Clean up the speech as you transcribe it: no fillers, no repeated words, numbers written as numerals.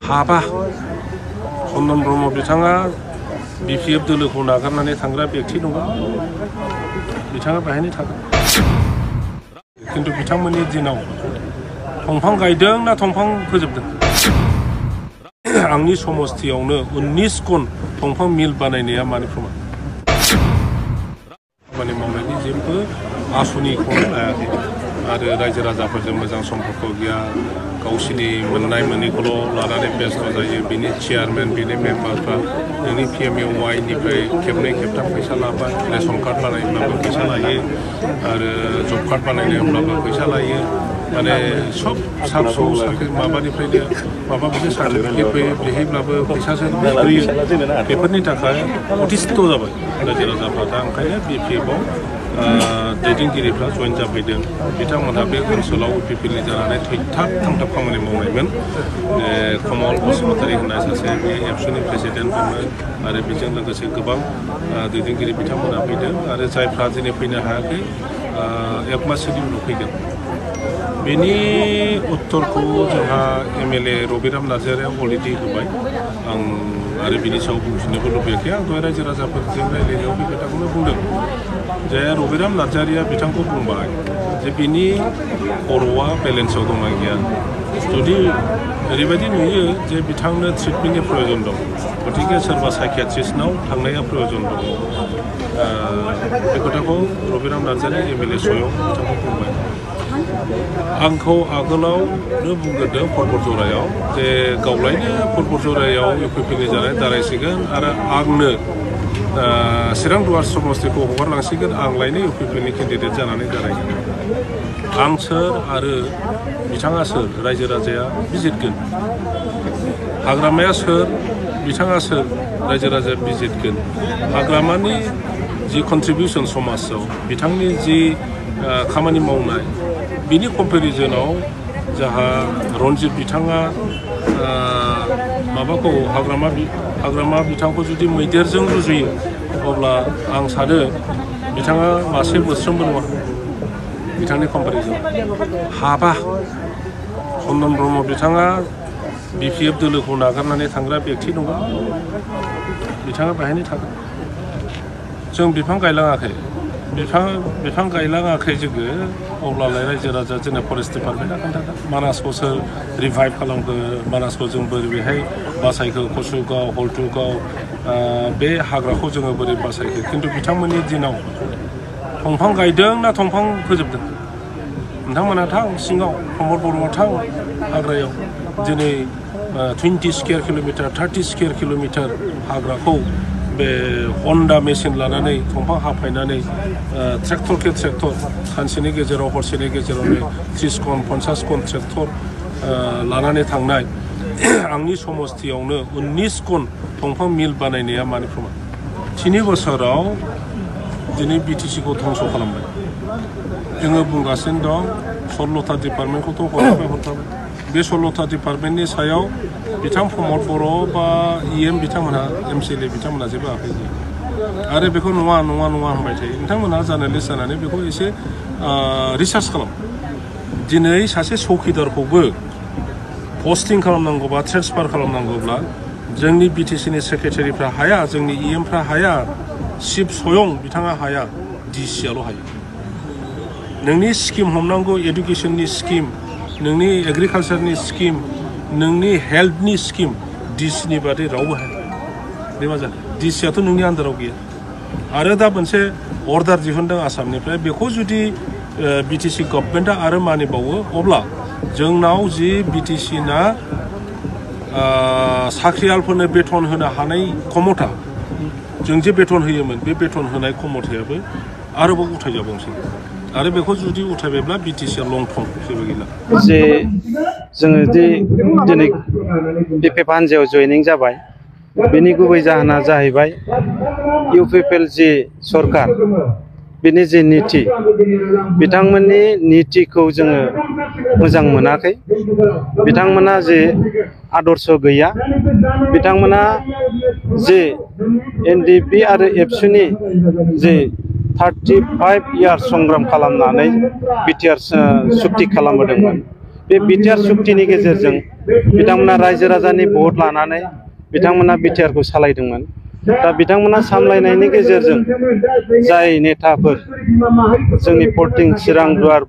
हाबा चन्दन ब्रह्म बिथाङा बिपिएफ दोलोखौ नागारनानै थांग्रा व्यक्ति नङा बिथाङा बेहायनो थागोन खिन्थु बिथांमोननि दिनाव दंफां गायदों ना दंफां फोजोबदों आंनि समस्थियावनो 19 कन दंफां मिल बानायनाया मानि प्रमान खामानि मावनायनि जेबो आसनिखौनो लायाखै आरो रायजो राजाफोरजों मोजां सम्पर्क गैया गावसिनि मोननाय मोनैखौल' लानानै बेस्थ' जायो बिनि चेयारमेन बिनि मेम्बारफ्रा नोंनि PMAY-निफ्राय खेबनै खेबथाम फैसा लाबाय रेशन कार्ड बानायब्लाबो फैसा लायो आरो जब कार्ड बानायनो होनब्लाबो फैसा लायो माने सब फिसा फिसौ माबानिफ्रायनो माबा मोनसे सार्टिफिकेट फैयो बेहायब्लाबो फैसासो होयो बेफोरनि थाखाय अतिस्थ जाबाय रायजो राजाफ्रा दा ओंखायनो BPF-आव दैदेनगिरिफ्रा जयेन जाफैदों बिथांमोनहा बे ओनसोलाव UPPनि जानानै थैथाब थांथाब खामानि मावनायमोन कमल बसुमतारी होननाय सासे बे एबसुनि प्रेसिडेन्टमोन आरो बेजों लोगोसे गोबां दैदेनगिरि बिथांमोनहा फैदों आरो जायफ्रा दिनै फैनो हायाखै 1 माससोनि उनाव फैगोन बेनि उत्तरखौ जोंहा MLA रबिराम नार्जारिया अलरेडि होबाय आं आरो बिनि सायाव बुंफिननोबो लुबैयाखै आं दहाय रायजो राजाफोरजों रायज्लायनायाव बे खोथाखौनो बुंदों जे रबिराम नार्जारिया बिथांखौ बुंबाय जे बिनि खर'आ बेलेन्सआव दंना गैया जुदि ओरैबायदि नुयो जे बिथांनो ट्रिटमेन्टनि प्रयोजन दं गतिके सोरबा साइकियाट्रिस्टनाव थांनाया प्रयोजन दं बे खोथाखौ रबिराम नार्जारि MLA स्वयं बिथांखौ बुंबाय आंखौ आगोलावनो बुंग्रोदों परबतजरायाव जे गावलायनो परबतजरायाव UPPनि जानाय दारायसिगोन आरो आंनो चिरां दुवार समस्तिखौ हगारलांसिगोन आं लायनो UPPनि केन्डिडेट जानानै दारायगोन आं सोर आरो बिथाङा सोर रायजो राजाया बिजिरगोन हाग्रामाया सोर बिथाङा सोर रायजो राजाया बिजिरगोन हाग्रामानि जि कन्ट्रिबिउसन समाजाव बिथांनि जि खामानि मावनाय बिनि कम्पेरिजनाव जाहा रन्जित बिथाङा माबाखौ हाग्रामा बिथांखौ जुदि मैदेरजों रुजुयो अब्ला आं सानो बिथाङा मासे बोस्रोमबो नङा बिथांनि कम्पेरिजन हाबा चन्दन ब्रह्म बिथाङा BPF दोलोखौ नागारनानै थांग्रा व्यक्ति नङा बिथाङा बेहायनो थागोन जों बिफां गायलाङाखै बिफां गायलाङाखै जोङो अब्लालाय रायजो राजा जोंना फरेस्ट डिपार्टमेन्टआ खोन्थागोन मानासखौ सोर रिभाइभ खालामखो मानासखौ जों बोरै बेहाय बासायखो कसुगाव हल्टुगाव बे हाग्राखौ जोङो बोरै बासायखो खिन्थु बिथांमोननि दिनाव दंफां गायदों ना दंफां फोजोबदों नोंथांमोना थां सिङाव प्रमद बर'आ थां हाग्रायाव दिनै 20 स्कुवेर किल'मिटार 30 स्कुवेर किल'मिटार हाग्राखौ बे हन्डा मेसिन लानानै दंफां हाफायनानै ट्रेक्टरके ट्रेक्टर सानसेनि गेजेराव हरसेनि गेजेरावनो 30 कन 50 कन ट्रेक्टर लानानै थांनाय आंनि समस्थियावनो 19 कन दंफां मिल बानायनाया मानि प्रमान 3 बोसोराव दिनै BTC-खौ धंस खालामबाय जोङो बुंगासिनो दं 16था डिपार्टमेन्टखौथ' हरथाबाय बे 16था डिपार्टमेन्टनि सायाव बिथां प्रमद बर' बा EM बिथांमोनहा MCLA बिथांमोनहा जेबो आखाइ गैया आरो बेखौ नङा होनबाय थायो नोंथांमोनहा जार्नालिस्ट जानानै बेखौ एसे रिसार्च खालाम दिनै सासे चौकिदारखौबो पस्टिं खालामनांगौबा ट्रेन्सफार खालामनांगौब्ला जोंनि BTC-नि सेक्रेटारिफ्रा हाया जोंनि EM-फ्रा हाया चिफ स्वयं बिथाङा हाया DC-आल' हायो नोंनि स्किम हमनांगौ एडुकेसननि स्किम नोंनि एग्रिकालचारनि स्किम नोंनि हेल्थनि स्किम DC-नि बादै रावबो हाया बे मा जादों DC-आथ' नोंनि आन्दाराव गैया आरो दा मोनसे अर्डार दिहुनदों आसामनिफ्राय बेखौ जुदि BTC गभर्नमेन्टआ आरो मानिबावो अब्ला जोंनाव जि BTC-ना साख्रियालफोरनो बेथन होनो हानाय क्षमता जों जे बेथन होयोमोन बे बेथन होनाय क्षमतायाबो आरोबाव उथायजाबावसै आरो बेखौ जुदि उथायबायब्ला BTC-आ लंथं जेबो गैला जे जोङो दिनै BPF हान्जायाव जयनिं जाबाय बेनि गुबै जाहोना जाहैबाय UPPL जि सरकार बिनि जि नीति बिथांमोननि नीतिखौ जोङो मोजां मोनाखै बिथांमोना जे आदर्श गैया बिथांमोना जे NDP आरो एबसुनि जे 35 इयार्स संग्राम खालामनानै BTR सुक्ति खालामबोदोंमोन बे बिटिआर सुक्तिनि गेजेरजों बिथांमोना रायजो राजानि भट लानानै बिथांमोना बिटिआरखौ सालायदोंमोन। दा बिथांमोना सामलायनायनि गेजेरजों जाय नेताफोर जोंनि 14 चिरां दुवार